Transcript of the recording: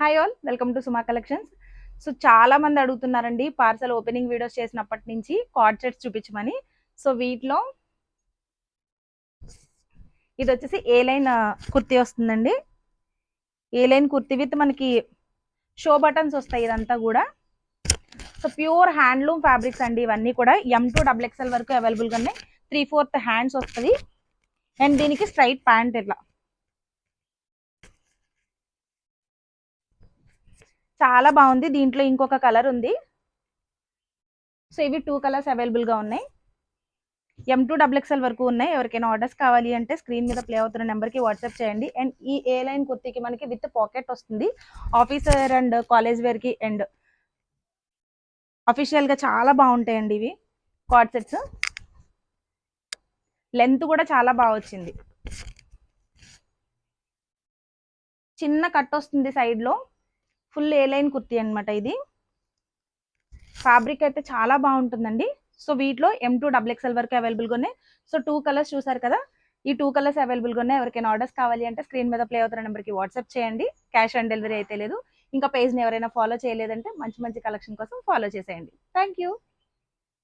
Hi all, welcome to Suma collections. So చాలా మంది అడుగుతున్నారండి పార్సల్ ఓపెనింగ్ వీడియోస్ చేసినప్పటి నుంచి కార్డ్ సెట్స్ చూపించమని. సో వీటిలో ఇది వచ్చేసి ఏ లైన్ కుర్తీ వస్తుందండి. ఏ లైన్ కుర్తీ విత్ మనకి షో బటన్స్ వస్తాయి. ఇదంతా కూడా సో ప్యూర్ హ్యాండ్లూమ్ ఫ్యాబ్రిక్స్ అండి. ఇవన్నీ కూడా M2 XXL వరకు అవైలబుల్గా ఉన్నాయి. 3/4 హ్యాండ్స్ వస్తుంది అండ్ దీనికి స్ట్రైట్ ప్యాంట్ ఇట్లా చాలా బాగుంది. దీంట్లో ఇంకొక కలర్ ఉంది. సో ఇవి 2 కలర్స్ అవైలబుల్గా ఉన్నాయి. M2 XXL వరకు ఉన్నాయి. ఎవరికైనా ఆర్డర్స్ కావాలి అంటే స్క్రీన్ మీద ప్లే అవుతున్న నెంబర్కి వాట్సాప్ చేయండి. అండ్ ఈ ఏ లైన్ కుర్తీకి మనకి విత్ పాకెట్ వస్తుంది. ఆఫీసర్ అండ్ కాలేజ్ వేర్కి అండ్ అఫీషియల్గా చాలా బాగుంటాయండి ఇవి కార్డ్ సెట్స్. లెంత్ కూడా చాలా బాగా వచ్చింది. చిన్న కట్ వస్తుంది సైడ్లో. ఫుల్ ఏ లైన్ కుర్తీ అనమాట ఇది. ఫ్యాబ్రిక్ అయితే చాలా బాగుంటుందండి. సో వీటిలో M2 XXL వరకు అవైలబుల్గా ఉన్నాయి. సో 2 కలర్స్ చూసారు కదా, ఈ 2 కలర్స్ అవైలబుల్గా ఉన్నాయి. ఎవరికైనా ఆర్డర్స్ కావాలి అంటే స్క్రీన్ మీద ప్లే అవుతున్న నెంబర్కి వాట్సాప్ చేయండి. క్యాష్ ఆన్ డెలివరీ అయితే లేదు. ఇంకా పేజ్ని ఎవరైనా ఫాలో చేయలేదంటే మంచి మంచి కలెక్షన్ కోసం ఫాలో చేసేయండి. Thank you.